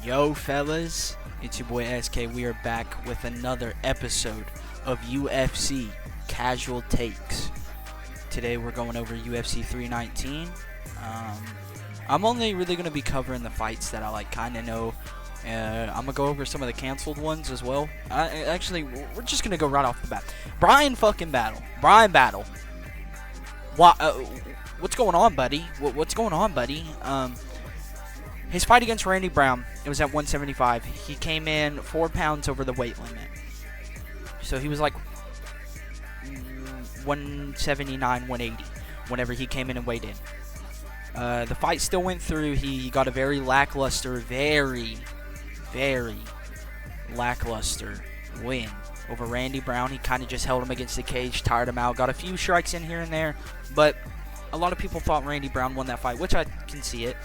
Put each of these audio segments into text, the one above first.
Yo, fellas, it's your boy SK. We are back with another episode of UFC Casual Takes. Today we're going over UFC 319. I'm only really going to be covering the fights that I kind of know. I'm going to go over some of the canceled ones as well. Actually, we're just going to go right off the bat. Brian Battle. What's going on, buddy? What's going on, buddy? His fight against Randy Brown, it was at 175. He came in 4 pounds over the weight limit. So he was like 179, 180 whenever he came in and weighed in. The fight still went through. He got a very lackluster win over Randy Brown. He kind of just held him against the cage, tired him out, got a few strikes in here and there. But a lot of people thought Randy Brown won that fight, which I can see it.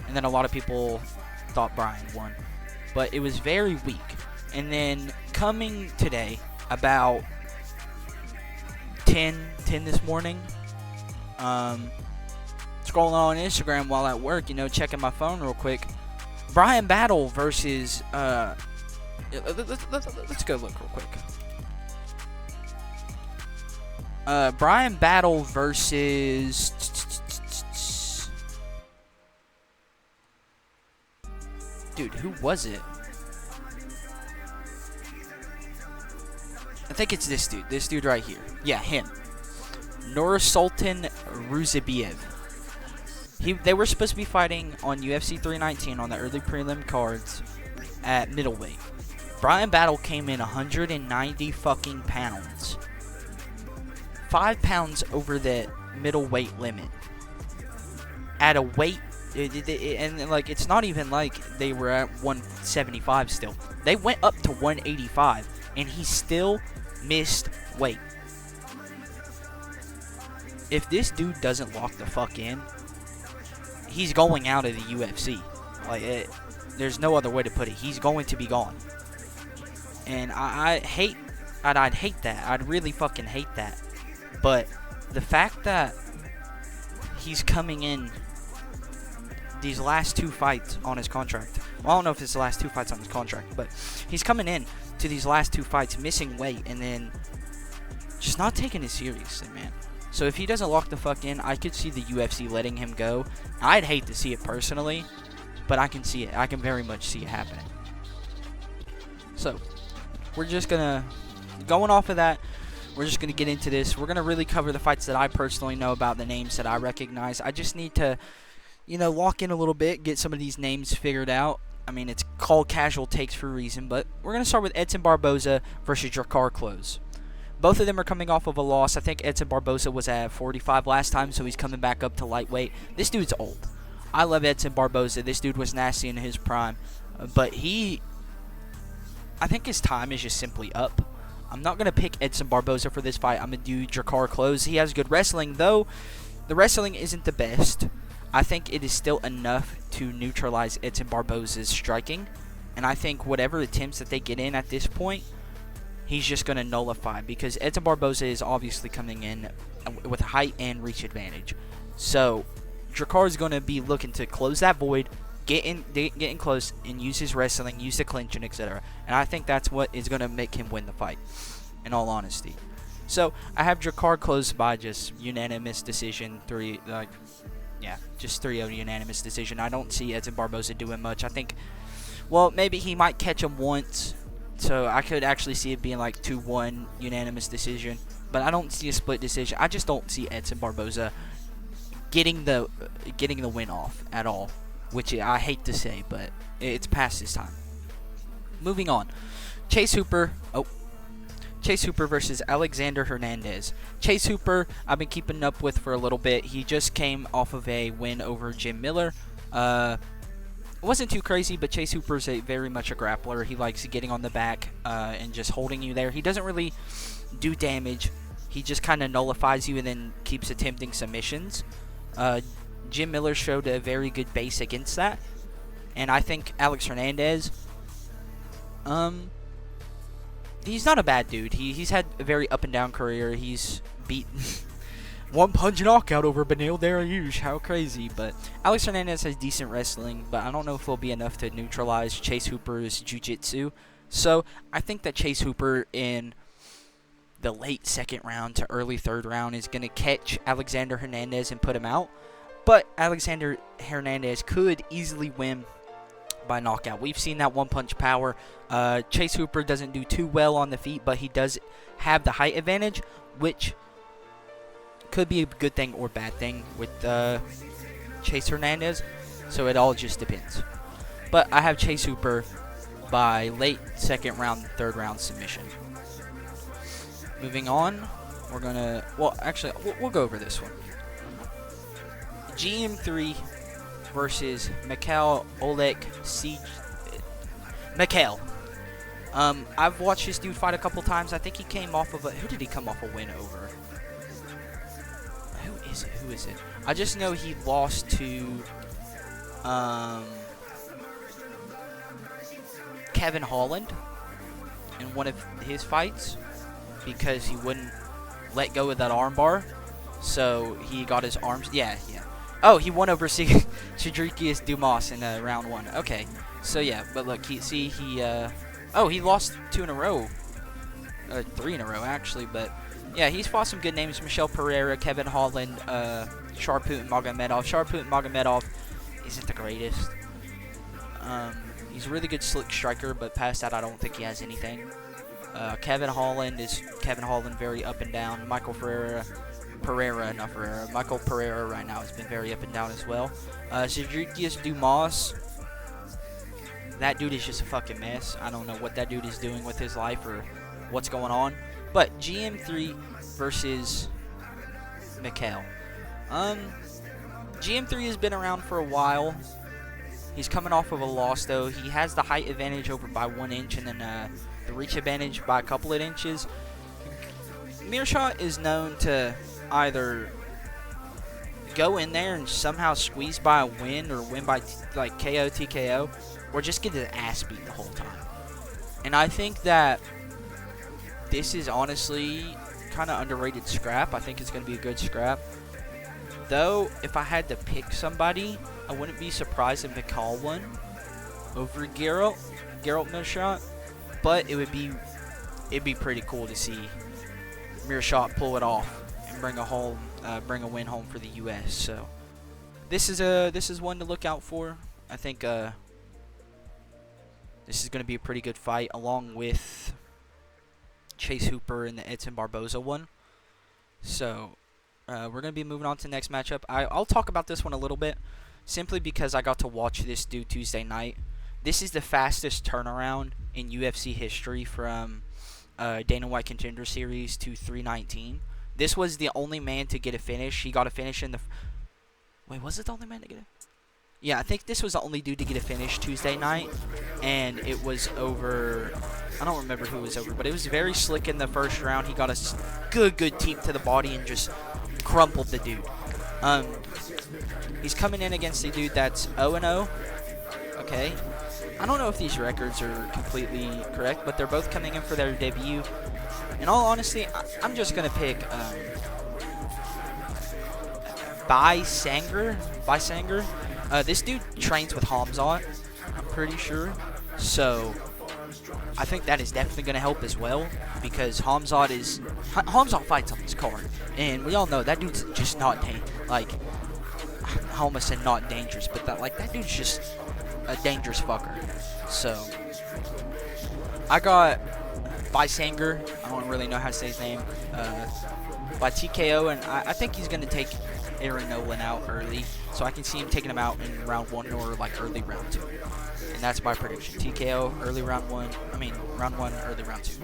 And then a lot of people thought Brian won. But it was very weak. And then coming today, about 10 this morning, scrolling on Instagram while at work, checking my phone real quick. Brian Battle versus, let's go look real quick. Brian Battle versus... Dude, who was it? I think it's this dude. This dude right here. Yeah, him. Nursultan Ruzabiev. They were supposed to be fighting on UFC 319 on the early prelim cards at middleweight. Brian Battle came in 190 fucking pounds. 5 pounds over the middleweight limit. At a weight... it's not even like they were at 175 still. They went up to 185, and he still missed weight. If this dude doesn't lock the fuck in, he's going out of the UFC. There's no other way to put it. He's going to be gone. And I'd hate that. I'd really fucking hate that. But the fact that he's coming in these last 2 fights on his contract. Well, I don't know if it's the last 2 fights on his contract, but he's coming in to these last 2 fights missing weight and then just not taking it seriously, man. So if he doesn't lock the fuck in, I could see the UFC letting him go. I'd hate to see it personally, but I can see it. I can very much see it happening. So we're just going off of that, we're just gonna get into this. We're gonna really cover the fights that I personally know about, the names that I recognize. I just need to lock in a little bit, get some of these names figured out. I mean, it's called Casual Takes for a reason, but we're going to start with Edson Barboza versus Drakkar Klose. Both of them are coming off of a loss. I think Edson Barboza was at 45 last time, so he's coming back up to lightweight. This dude's old. I love Edson Barboza. This dude was nasty in his prime, but I think his time is just simply up. I'm not going to pick Edson Barboza for this fight. I'm going to do Drakkar Klose. He has good wrestling, though. The wrestling isn't the best. I think it is still enough to neutralize Edson Barboza's striking. And I think whatever attempts that they get in at this point, he's just going to nullify. Because Edson Barboza is obviously coming in with height and reach advantage. So, Drakkar is going to be looking to close that void, get in close, and use his wrestling, use the clinch, and etc. And I think that's what is going to make him win the fight, in all honesty. So, I have Drakkar Klose by just unanimous decision, 3-0 unanimous decision. I don't see Edson Barboza doing much. I think, maybe he might catch him once. So I could actually see it being like 2-1 unanimous decision. But I don't see a split decision. I just don't see Edson Barboza getting the win off at all. Which I hate to say, but it's past his time. Moving on. Chase Hooper versus Alexander Hernandez. Chase Hooper, I've been keeping up with for a little bit. He just came off of a win over Jim Miller. It wasn't too crazy, but Chase Hooper's very much a grappler. He likes getting on the back and just holding you there. He doesn't really do damage. He just kind of nullifies you and then keeps attempting submissions. Jim Miller showed a very good base against that. And I think Alex Hernandez... he's not a bad dude. He's had a very up and down career. He's beaten One punch knockout over Beneil Dariush. How crazy. But Alex Hernandez has decent wrestling, but I don't know if it'll be enough to neutralize Chase Hooper's jiu-jitsu. So I think that Chase Hooper in the late second round to early third round is going to catch Alexander Hernandez and put him out. But Alexander Hernandez could easily win by knockout. We've seen that one-punch power. Chase Hooper doesn't do too well on the feet, but he does have the height advantage, which could be a good thing or bad thing with Chase Hernandez. So it all just depends. But I have Chase Hooper by late second round, third round submission. Moving on, we're going to... Well, actually, we'll go over this one. GM3 versus Mikhail Oleg Mikhail. I've watched this dude fight a couple times. I think he came off of a... Who did he come off a win over? Who is it? I just know he lost to Kevin Holland in one of his fights because he wouldn't let go of that armbar. So he got his arms... Yeah. Oh, he won over Cedricus Dumas in round 1. Okay. So, yeah. But look, he lost 2 in a row. 3 in a row, actually. But... yeah, he's fought some good names. Michel Pereira, Kevin Holland, Sharput Magomedov. Sharput Magomedov isn't the greatest. He's a really good slick striker, but past that, I don't think he has anything. Kevin Holland, very up and down. Michael Pereira right now has been very up and down as well. Cedricus Dumas, that dude is just a fucking mess. I don't know what that dude is doing with his life or what's going on. But GM3 versus Mikhail. GM3 has been around for a while. He's coming off of a loss, though. He has the height advantage over by 1 inch and then the reach advantage by a couple of inches. Mearshot is known to either go in there and somehow squeeze by a win or win by like KO, TKO, or just get his ass beat the whole time. And I think that this is honestly kind of underrated scrap. I think it's going to be a good scrap. Though, if I had to pick somebody, I wouldn't be surprised if Mikhail won over Geralt Mearshot. But it'd be pretty cool to see Mearshot pull it off and bring a win home for the U.S. So this is one to look out for. I think this is going to be a pretty good fight, along with Chase Hooper and the Edson Barboza one. So we're going to be moving on to the next matchup. I'll talk about this one a little bit, simply because I got to watch this dude Tuesday night. This is the fastest turnaround in UFC history from Dana White Contender Series to 319. This was the only man to get a finish. He got a finish in the... Wait, was it the only man to get it? Yeah, I think this was the only dude to get a finish Tuesday night, and it was over... I don't remember who it was over, but it was very slick in the first round. He got a good teep to the body and just crumpled the dude. He's coming in against a dude that's 0-0. Okay. I don't know if these records are completely correct, but they're both coming in for their debut. In all honesty, I'm just going to pick Sanger. This dude trains with Hamzat, I'm pretty sure. So I think that is definitely going to help as well, because Hamzat fights on this card, and we all know that dude's just not I almost said not dangerous, but that dude's just a dangerous fucker. So I got by Sanger, I don't really know how to say his name, by TKO, and I think he's going to take Aaron Nolan out early, so I can see him taking him out in round 1 or early round 2. And that's my prediction. TKO, early round 1, round 1, early round 2.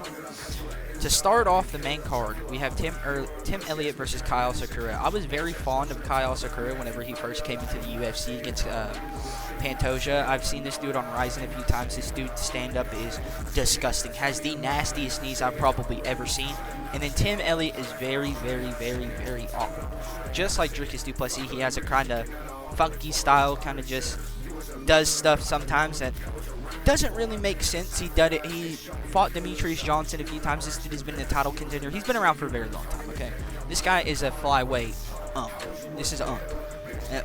To start off the main card, we have Tim Elliott versus Kyle Sakura. I was very fond of Kyle Sakura whenever he first came into the UFC against Pantoja. I've seen this dude on Ryzen a few times. This dude's stand-up is disgusting. Has the nastiest knees I've probably ever seen. And then Tim Elliott is very, very, very, very awkward. Just like Dricus du Plessis, he has a kind of funky style, kind of just does stuff sometimes that doesn't really make sense. He did it. He fought Demetrius Johnson a few times. This dude has been a title contender. He's been around for a very long time. Okay, this guy is a flyweight unk. This is unk.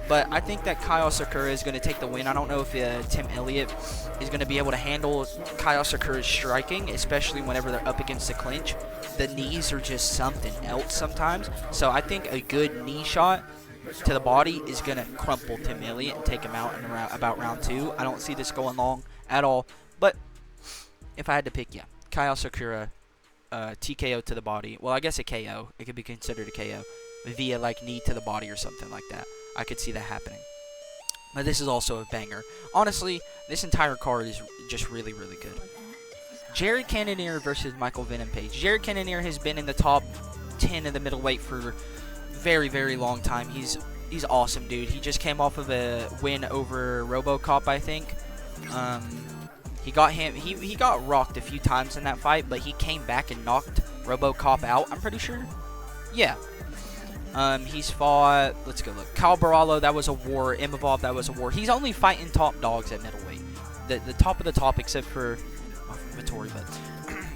But I think that Kyle Sakura is going to take the win. I don't know if Tim Elliott is going to be able to handle Kyle Sakura's striking, especially whenever they're up against the clinch. The knees are just something else sometimes. So I think a good knee shot to the body is going to crumple Tim Elliott and take him out in about round 2. I don't see this going long at all. But if I had to pick, yeah, Kyle Sakura, TKO to the body. Well, I guess a KO. It could be considered a KO via like knee to the body or something like that. I could see that happening. But this is also a banger. Honestly, this entire card is just really, really good. Jared Cannonier versus Michael Venom Page. Jared Cannonier has been in the top 10 of the middleweight for very, very long time. He's awesome, dude. He just came off of a win over RoboCop, I think. He got rocked a few times in that fight, but he came back and knocked RoboCop out, I'm pretty sure. Yeah. He's fought, let's go look, Kyle Barallo, that was a war. Imavov, that was a war. He's only fighting top dogs at middleweight. The top of the top, except for Vittori, but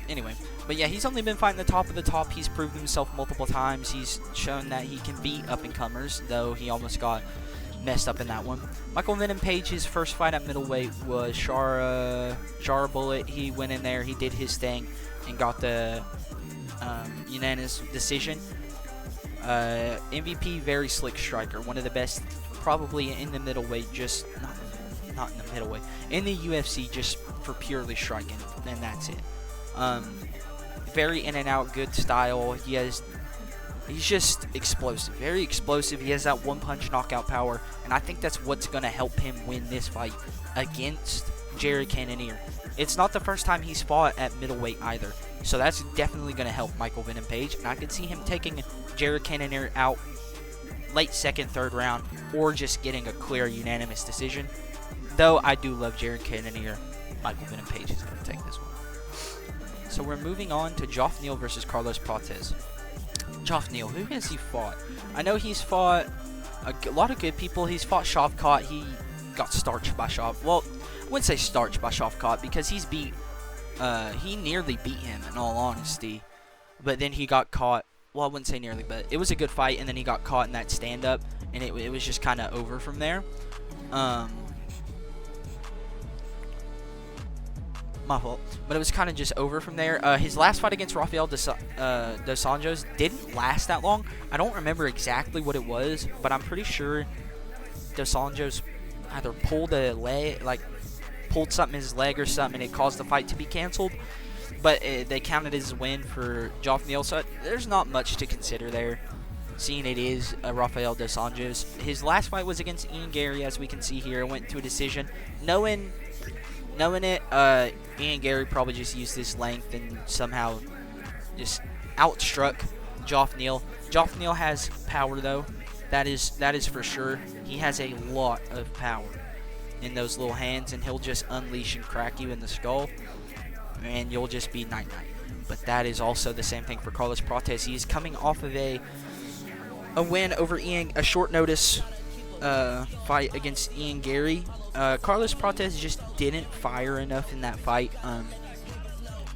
anyway. But yeah, he's only been fighting the top of the top. He's proven himself multiple times. He's shown that he can beat up-and-comers, though he almost got messed up in that one. Michael Venom Page's first fight at middleweight was Jar Bullet. He went in there, he did his thing, and got the unanimous decision. MVP, very slick striker, one of the best probably in the middleweight, just not in the middleweight, in the UFC, just for purely striking, and that's it. Very in and out, good style. He's just explosive, very explosive. He has that one punch knockout power, and I think that's what's going to help him win this fight against Jared Cannonier. It's not the first time he's fought at middleweight either, so that's definitely going to help Michael Venom Page, and I could see him taking Jared Cannonier out late second, third round, or just getting a clear unanimous decision. Though I do love Jared Cannonier, Michael Venom Page is going to take this one. So we're moving on to Geoff Neal versus Carlos Prates. Geoff Neal, who has he fought? I know he's fought a lot of good people. He's fought Shavkat. He got starched by Well, I wouldn't say starched by Shavkat because he nearly beat him, in all honesty. But then he got caught. Well, I wouldn't say nearly, but it was a good fight, and then he got caught in that stand-up, and it was just kind of over from there. My fault. But it was kind of just over from there. His last fight against Rafael dos Anjos didn't last that long. I don't remember exactly what it was, but I'm pretty sure dos Anjos either pulled something in his leg or something, and it caused the fight to be canceled. But they counted as a win for Geoff Neal, so there's not much to consider there, seeing it is Rafael dos Anjos. His last fight was against Ian Gary, as we can see here. It went to a decision. Knowing it, Ian Gary probably just used his length and somehow just outstruck Geoff Neal. Geoff Neal has power, though. That is for sure. He has a lot of power in those little hands, and he'll just unleash and crack you in the skull, and you'll just be night-night. But that is also the same thing for Carlos Prates. He is coming off of a win over a short notice fight against Ian Gary. Carlos Prates just didn't fire enough in that fight.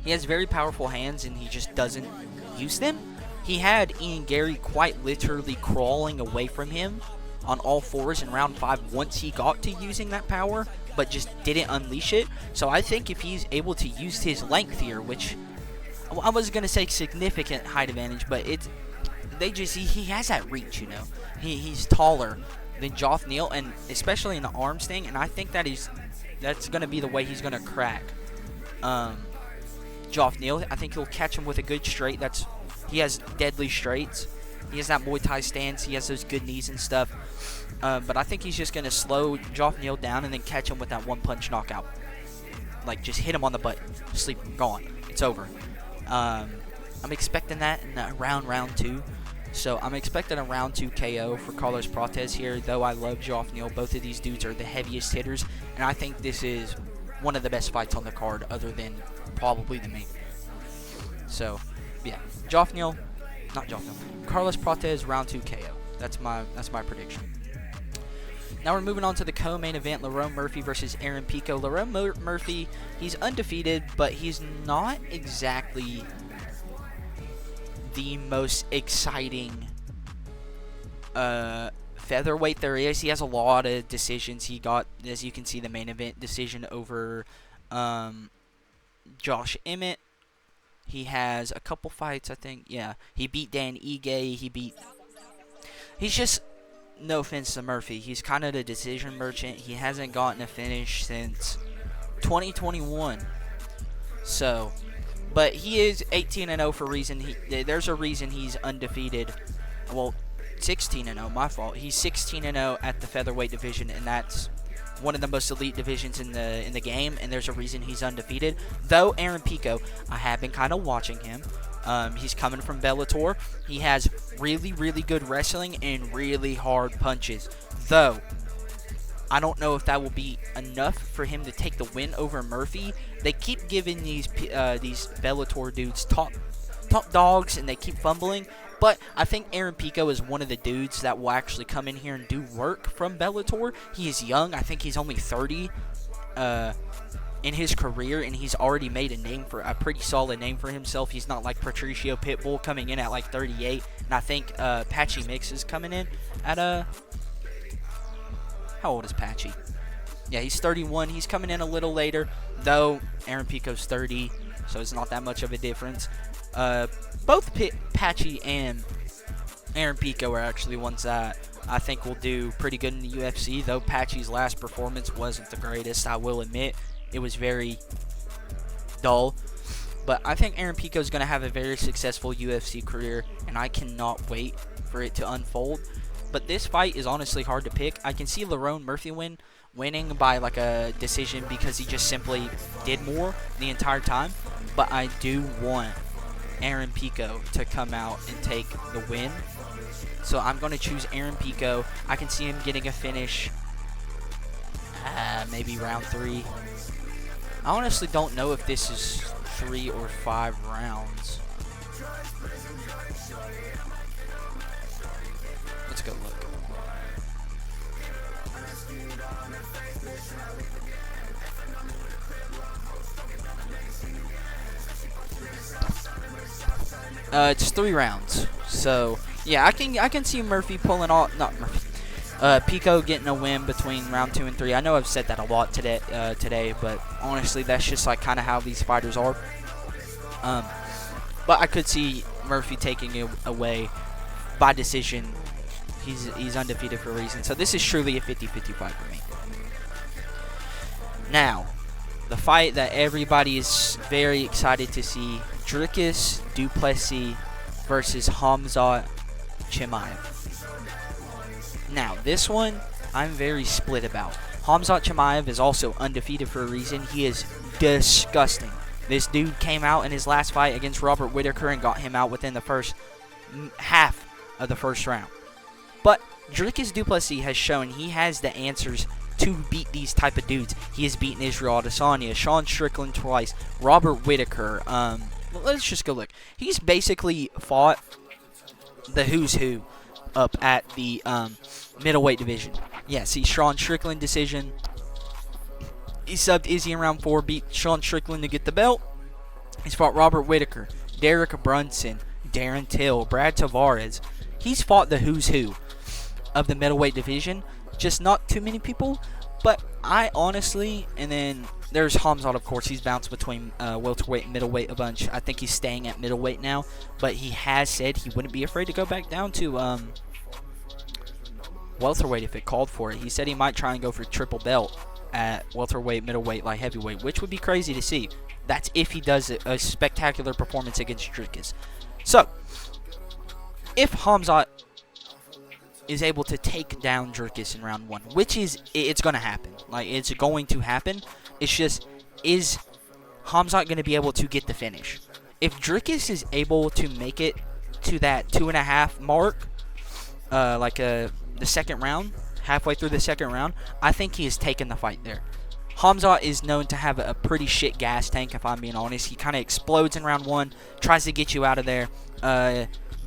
He has very powerful hands, and he just doesn't use them. He had Ian Gary quite literally crawling away from him on all fours in round 5 once he got to using that power, but just didn't unleash it. So I think if he's able to use his length here, which I was going to say significant height advantage, but he has that reach, you know. He's taller than Geoff Neal, and especially in the arms thing, and I think that's going to be the way he's going to crack Geoff Neal. I think he'll catch him with a good straight. He has deadly straights. He has that Muay Thai stance. He has those good knees and stuff. But I think he's just going to slow Geoff Neal down and then catch him with that one-punch knockout. Like, just hit him on the butt. Sleep, gone. It's over. I'm expecting that in round 2. So I'm expecting a round 2 KO for Carlos Prates here, though I love Geoff Neal. Both of these dudes are the heaviest hitters, and I think this is one of the best fights on the card, other than probably the main. So, yeah, Carlos Prates, round 2 KO. That's my prediction. Now we're moving on to the co-main event, Lerone Murphy versus Aaron Pico. Lerone Murphy, he's undefeated, but he's not exactly the most exciting featherweight there is. He has a lot of decisions. He got, as you can see, the main event decision over Josh Emmett. He has a couple fights, I think. Yeah, he beat Dan Ige. He's just, no offense to Murphy, he's kind of the decision merchant. He hasn't gotten a finish since 2021. So, but he is 18-0 for a reason. There's a reason he's undefeated. Well, 16-0, my fault. He's 16-0 at the featherweight division, and that's one of the most elite divisions in the game, and there's a reason he's undefeated. Though Aaron Pico, I have been kind of watching him. He's coming from Bellator. He has really, really good wrestling and really hard punches. Though, I don't know if that will be enough for him to take the win over Murphy. They keep giving these Bellator dudes top dogs, and they keep fumbling. But I think Aaron Pico is one of the dudes that will actually come in here and do work from Bellator. He is young. I think he's only 30 in his career, and he's already made a pretty solid name for himself. He's not like Patricio Pitbull coming in at like 38. And I think Patchy Mix is coming in at how old is Patchy? Yeah, he's 31. He's coming in a little later, though Aaron Pico's 30, so it's not that much of a difference. Both Patchy and Aaron Pico are actually ones that I think will do pretty good in the UFC, though Patchy's last performance wasn't the greatest, I will admit. It was very dull. But I think Aaron Pico is going to have a very successful UFC career, and I cannot wait for it to unfold. But this fight is honestly hard to pick. I can see Lerone Murphy winning by like a decision because he just simply did more the entire time. But I do want Aaron Pico to come out and take the win. So I'm going to choose Aaron Pico. I can see him getting a finish, maybe round 3. I honestly don't know if this is 3 or 5 rounds. Let's go look. It's 3 rounds. So yeah, I can see Murphy pulling off. Not Murphy. Pico getting a win between round 2 and 3. I know I've said that a lot today, but honestly, that's just like kind of how these fighters are. But I could see Murphy taking it away by decision. He's undefeated for a reason. So this is truly a 50-50 fight for me. Now, the fight that everybody is very excited to see: Dricus du Plessis versus Khamzat Chimaev. Now, this one I'm very split about. Khamzat Chimaev is also undefeated for a reason. He is disgusting. This dude came out in his last fight against Robert Whittaker and got him out within the first half of the first round. But Dricus du Plessis has shown he has the answers to beat these type of dudes. He has beaten Israel Adesanya, Sean Strickland twice, Robert Whittaker. Let's just go look. He's basically fought the who's who up at the middleweight division. Yeah, see, Sean Strickland decision. He subbed Izzy in round 4, beat Sean Strickland to get the belt. He's fought Robert Whittaker, Derek Brunson, Darren Till, Brad Tavares. He's fought the who's who of the middleweight division. Just not too many people. But I honestly, and then there's Khamzat, of course. He's bounced between welterweight and middleweight a bunch. I think he's staying at middleweight now. But he has said he wouldn't be afraid to go back down to welterweight if it called for it. He said he might try and go for triple belt at welterweight, middleweight, light heavyweight, which would be crazy to see. That's if he does a spectacular performance against Dricus. So, if Khamzat is able to take down Dricus in round 1, which it's going to happen. Like, it's going to happen. It's just, is Khamzat going to be able to get the finish? If Dricus is able to make it to that 2.5 mark, the second round, halfway through the second round, I think he has taken the fight there. Khamzat is known to have a pretty shit gas tank, if I'm being honest. He kind of explodes in round 1, tries to get you out of there.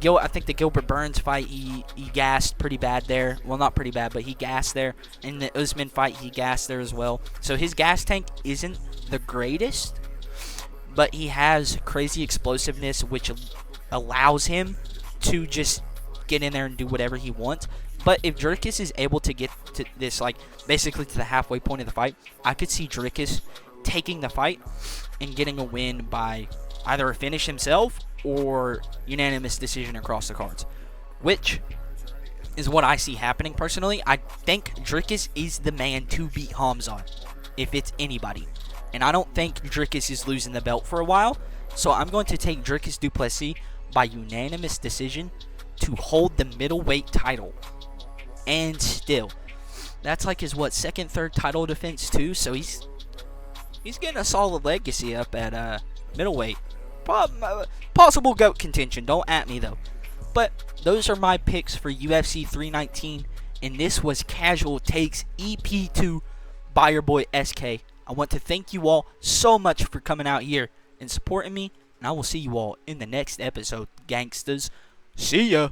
I think the Gilbert Burns fight, he gassed pretty bad there. Well, not pretty bad, but he gassed there. In the Usman fight, he gassed there as well. So his gas tank isn't the greatest, but he has crazy explosiveness, which allows him to just get in there and do whatever he wants. But if Dricus is able to get to this, like, basically to the halfway point of the fight, I could see Dricus taking the fight and getting a win by either a finish himself or unanimous decision across the cards, which is what I see happening personally. I think Dricus is the man to beat Hamzat, if it's anybody. And I don't think Dricus is losing the belt for a while, so I'm going to take Dricus du Plessis by unanimous decision to hold the middleweight title. And still, that's like his, second, third title defense too, so he's getting a solid legacy up at middleweight. Possible GOAT contention, don't at me though. But those are my picks for UFC 319, and this was Casual Takes EP2 by your boy SK. I want to thank you all so much for coming out here and supporting me, and I will see you all in the next episode, gangsters. See ya!